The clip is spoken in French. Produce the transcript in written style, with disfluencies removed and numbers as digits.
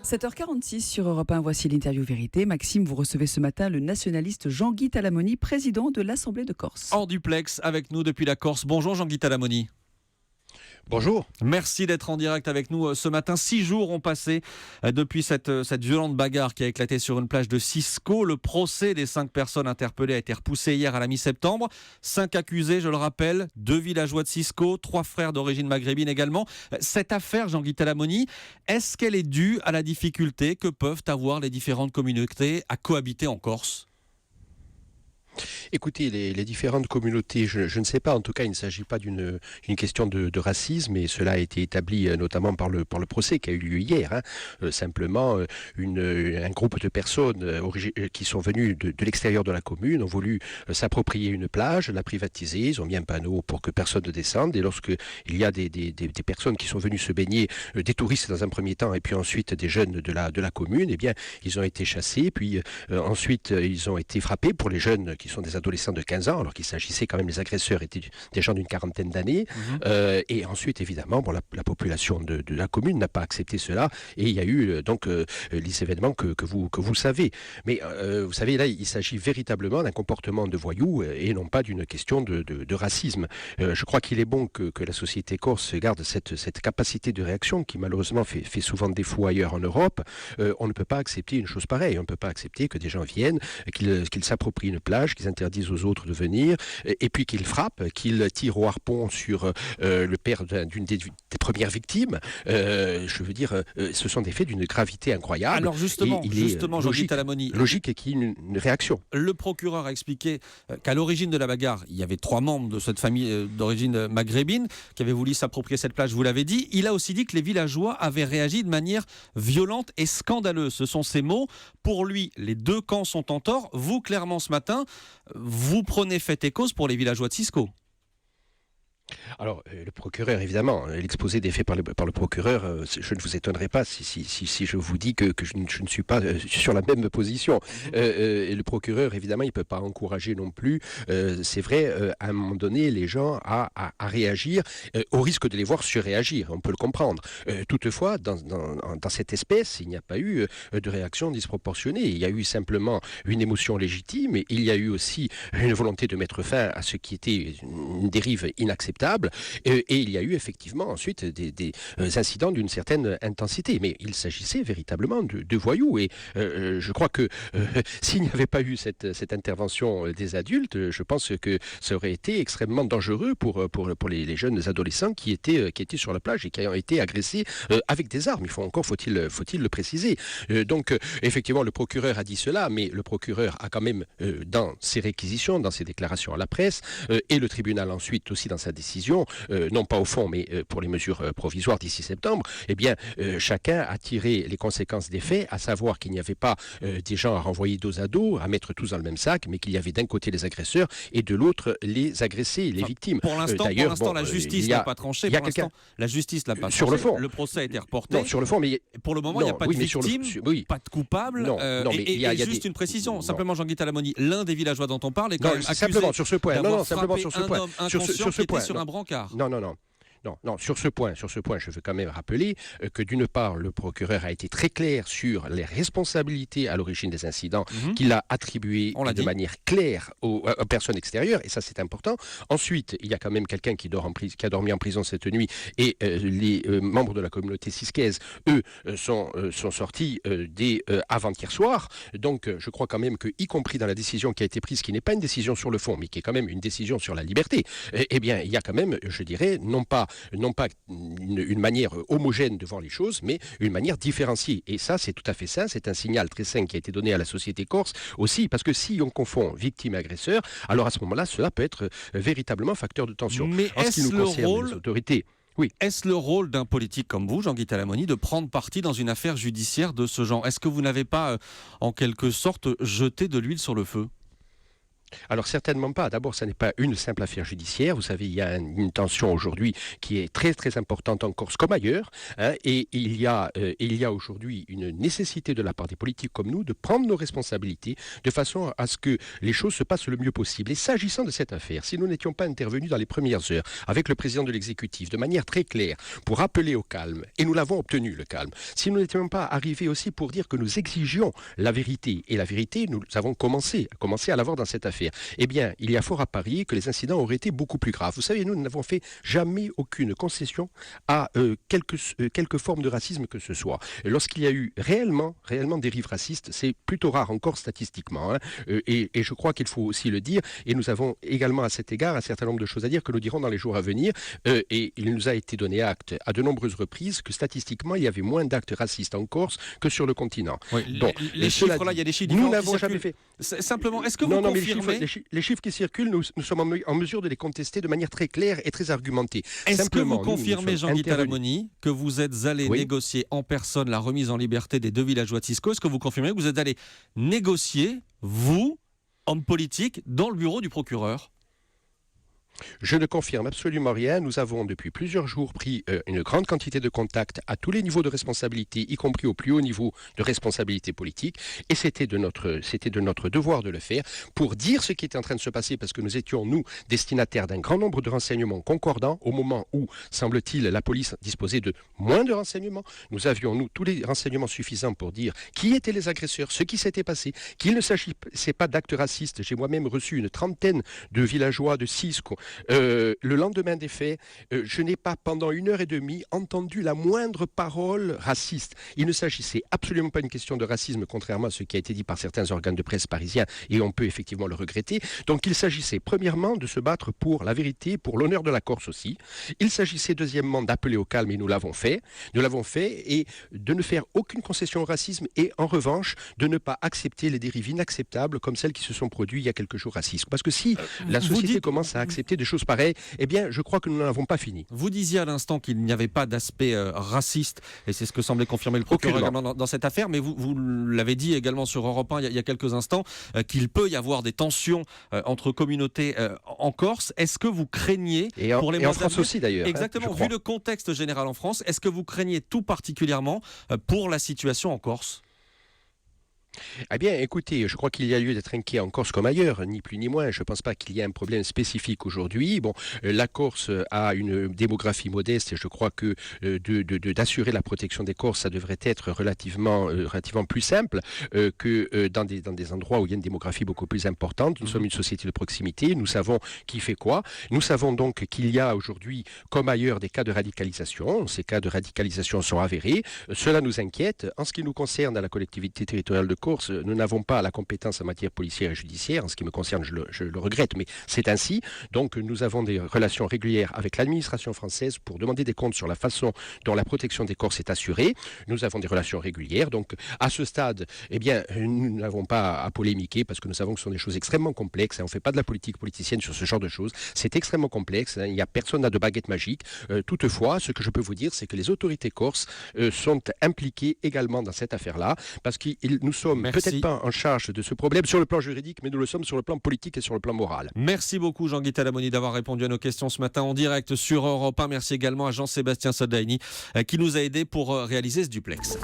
7h46 sur Europe 1, voici l'interview vérité. Maxime, vous recevez ce matin le nationaliste Jean-Guy Talamoni, président de l'Assemblée de Corse. En duplex avec nous depuis la Corse. Bonjour Jean-Guy Talamoni. Bonjour. Merci d'être en direct avec nous ce matin. 6 jours ont passé depuis cette violente bagarre qui a éclaté sur une plage de Cisco. Le procès des 5 personnes interpellées a été repoussé hier à la mi-septembre. 5 accusés, je le rappelle, 2 villageois de Cisco, 3 frères d'origine maghrébine également. Cette affaire, Jean-Guy Talamoni, est-ce qu'elle est due à la difficulté que peuvent avoir les différentes communautés à cohabiter en Corse ? Écoutez, les différentes communautés, je ne sais pas, en tout cas il ne s'agit pas d'une question de racisme, et cela a été établi notamment par le procès qui a eu lieu hier. Simplement, un groupe de personnes qui sont venues de l'extérieur de la commune ont voulu s'approprier une plage, la privatiser, ils ont mis un panneau pour que personne ne descende, et lorsqu'il y a des personnes qui sont venues se baigner, des touristes dans un premier temps, et puis ensuite des jeunes de la commune, eh bien ils ont été chassés, puis ensuite ils ont été frappés pour les jeunes qui sont des adolescents de 15 ans, alors qu'il s'agissait quand même, les agresseurs étaient des gens d'une quarantaine d'années. Et ensuite, évidemment, la population de la commune n'a pas accepté cela, et il y a eu les événements que vous savez. Mais vous savez, là, il s'agit véritablement d'un comportement de voyous et non pas d'une question de racisme. Je crois qu'il est bon que la société corse garde cette capacité de réaction qui, malheureusement, fait souvent défaut ailleurs en Europe. On ne peut pas accepter une chose pareille. On ne peut pas accepter que des gens viennent, qu'ils s'approprient une plage, qu'ils interdisent aux autres de venir, et puis qu'ils frappent, qu'ils tirent au harpon sur le père d'une des premières victimes. Je veux dire, ce sont des faits d'une gravité incroyable. Alors justement, Jean-Guy Talamoni, logique qu'il y ait une réaction. Le procureur a expliqué qu'à l'origine de la bagarre, il y avait 3 membres de cette famille d'origine maghrébine qui avaient voulu s'approprier cette plage, vous l'avez dit. Il a aussi dit que les villageois avaient réagi de manière violente et scandaleuse. Ce sont ses mots. Pour lui, les 2 camps sont en tort. Vous, clairement, ce matin, vous prenez fait et cause pour les villageois de Cisco. Alors, le procureur, évidemment, l'exposé des faits par le procureur, je ne vous étonnerai pas si je vous dis que je ne suis pas sur la même position. Et le procureur, évidemment, il ne peut pas encourager non plus, c'est vrai, à un moment donné, les gens à réagir, au risque de les voir surréagir, on peut le comprendre. Toutefois, dans cette espèce, il n'y a pas eu de réaction disproportionnée. Il y a eu simplement une émotion légitime, et il y a eu aussi une volonté de mettre fin à ce qui était une dérive inacceptable. Et il y a eu effectivement ensuite des incidents d'une certaine intensité. Mais il s'agissait véritablement de voyous. Et je crois que s'il n'y avait pas eu cette intervention des adultes, je pense que ça aurait été extrêmement dangereux pour les jeunes adolescents qui étaient sur la plage et qui ont été agressés avec des armes. Faut-il le préciser. Donc effectivement, le procureur a dit cela, mais le procureur a quand même, dans ses réquisitions, dans ses déclarations à la presse, et le tribunal ensuite aussi dans sa décision, non pas au fond, mais pour les mesures provisoires d'ici septembre, eh bien, chacun a tiré les conséquences des faits, à savoir qu'il n'y avait pas des gens à renvoyer dos à dos, à mettre tous dans le même sac, mais qu'il y avait d'un côté les agresseurs et de l'autre les agressés, les victimes. Pour l'instant, la justice n'a pas tranché. La justice n'a pas tranché. Sur le fond. Le procès a été reporté. Non, sur le fond, mais pour le moment, il n'y a pas de victime, pas de coupable. Non, mais il y a juste une précision. Simplement, Jean-Guy Talamoni, l'un des villageois dont on parle est quand même accusé simplement sur ce point. d'avoir Simplement sur ce frappé point. un homme inconscient qui était sur un brancard. Non, sur ce point, je veux quand même rappeler que d'une part, le procureur a été très clair sur les responsabilités à l'origine des incidents qu'il a attribuées de manière claire aux personnes extérieures, et ça c'est important. Ensuite, il y a quand même quelqu'un qui a dormi en prison cette nuit, et les membres de la communauté ciscaise, eux, sont sortis dès avant-hier soir. Donc je crois quand même que, y compris dans la décision qui a été prise, qui n'est pas une décision sur le fond, mais qui est quand même une décision sur la liberté, eh bien, il y a quand même, je dirais, non pas une manière homogène de voir les choses, mais une manière différenciée. Et ça, c'est tout à fait sain. C'est un signal très sain qui a été donné à la société corse aussi, parce que si on confond victime et agresseur, alors à ce moment-là, cela peut être véritablement facteur de tension. Mais en ce qui nous concerne, les autorités... Oui. Est-ce le rôle d'un politique comme vous, Jean-Guy Talamoni, de prendre parti dans une affaire judiciaire de ce genre ? Est-ce que vous n'avez pas, en quelque sorte, jeté de l'huile sur le feu ? Alors certainement pas. D'abord, ça n'est pas une simple affaire judiciaire. Vous savez, il y a une tension aujourd'hui qui est très très importante en Corse comme ailleurs, hein, et il y a aujourd'hui une nécessité de la part des politiques comme nous de prendre nos responsabilités de façon à ce que les choses se passent le mieux possible. Et s'agissant de cette affaire, si nous n'étions pas intervenus dans les premières heures avec le président de l'exécutif de manière très claire pour appeler au calme, et nous l'avons obtenu le calme, si nous n'étions pas arrivés aussi pour dire que nous exigions la vérité, et la vérité, nous avons commencé à l'avoir dans cette affaire, eh bien, il y a fort à parier que les incidents auraient été beaucoup plus graves. Vous savez, nous n'avons fait jamais aucune concession à quelque forme de racisme que ce soit. Lorsqu'il y a eu réellement dérives racistes, c'est plutôt rare encore statistiquement, hein, et je crois qu'il faut aussi le dire, et nous avons également à cet égard un certain nombre de choses à dire que nous dirons dans les jours à venir, et il nous a été donné acte à de nombreuses reprises que statistiquement, il y avait moins d'actes racistes en Corse que sur le continent. Oui, donc, les chiffres, là, il y a des chiffres nous différents n'avons jamais fait. Simplement, est-ce que vous confirmez... Les chiffres qui circulent, nous sommes en mesure de les contester de manière très claire et très argumentée. Est-ce que vous confirmez, Jean-Guy Talamoni, que vous êtes allé négocier en personne la remise en liberté des 2 villageois de Cisco? Est-ce que vous confirmez que vous êtes allé négocier, vous, homme politique, dans le bureau du procureur? Je ne confirme absolument rien. Nous avons depuis plusieurs jours pris une grande quantité de contacts à tous les niveaux de responsabilité, y compris au plus haut niveau de responsabilité politique. Et c'était de notre devoir de le faire pour dire ce qui était en train de se passer, parce que nous étions, nous, destinataires d'un grand nombre de renseignements concordants au moment où, semble-t-il, la police disposait de moins de renseignements. Nous avions, nous, tous les renseignements suffisants pour dire qui étaient les agresseurs, ce qui s'était passé, qu'il ne s'agissait pas d'actes racistes. J'ai moi-même reçu une trentaine de villageois de Cisco. Le lendemain des faits, je n'ai pas pendant 1h30 entendu la moindre parole raciste. Il ne s'agissait absolument pas d'une question de racisme, contrairement à ce qui a été dit par certains organes de presse parisiens, et on peut effectivement le regretter. Donc il s'agissait premièrement de se battre pour la vérité, pour l'honneur de la Corse aussi. Il s'agissait deuxièmement d'appeler au calme, et nous l'avons fait. Nous l'avons fait, et de ne faire aucune concession au racisme, et en revanche, de ne pas accepter les dérives inacceptables comme celles qui se sont produites il y a quelques jours à Cisco. Parce que si la société commence à accepter des choses pareilles, eh bien, je crois que nous n'en avons pas fini. Vous disiez à l'instant qu'il n'y avait pas d'aspect raciste, et c'est ce que semblait confirmer le procureur également dans cette affaire, mais vous l'avez dit également sur Europe 1 il y a quelques instants, qu'il peut y avoir des tensions entre communautés en Corse. Est-ce que vous craignez, pour les mois en France aussi d'ailleurs, exactement, vu le contexte général en France, est-ce que vous craignez tout particulièrement pour la situation en Corse ? Eh bien, écoutez, je crois qu'il y a lieu d'être inquiet en Corse comme ailleurs, ni plus ni moins. Je ne pense pas qu'il y ait un problème spécifique aujourd'hui. Bon, la Corse a une démographie modeste et je crois que d'assurer la protection des Corses, ça devrait être relativement plus simple que dans des endroits où il y a une démographie beaucoup plus importante. Nous sommes une société de proximité, nous savons qui fait quoi. Nous savons donc qu'il y a aujourd'hui, comme ailleurs, des cas de radicalisation. Ces cas de radicalisation sont avérés. Cela nous inquiète. En ce qui nous concerne, à la collectivité territoriale de Corse, nous n'avons pas la compétence en matière policière et judiciaire. En ce qui me concerne, je le regrette, mais c'est ainsi. Donc nous avons des relations régulières avec l'administration française pour demander des comptes sur la façon dont la protection des Corses est assurée. Nous avons des relations régulières. Donc à ce stade, eh bien, nous n'avons pas à polémiquer parce que nous savons que ce sont des choses extrêmement complexes. On ne fait pas de la politique politicienne sur ce genre de choses. C'est extrêmement complexe. Il n'y a personne n'a de baguette magique. Toutefois, ce que je peux vous dire, c'est que les autorités corses sont impliquées également dans cette affaire-là parce que nous sommes peut-être pas en charge de ce problème sur le plan juridique, mais nous le sommes sur le plan politique et sur le plan moral. Merci beaucoup Jean-Guy Talamoni d'avoir répondu à nos questions ce matin en direct sur Europe 1. Merci également à Jean-Sébastien Soldaini qui nous a aidés pour réaliser ce duplex.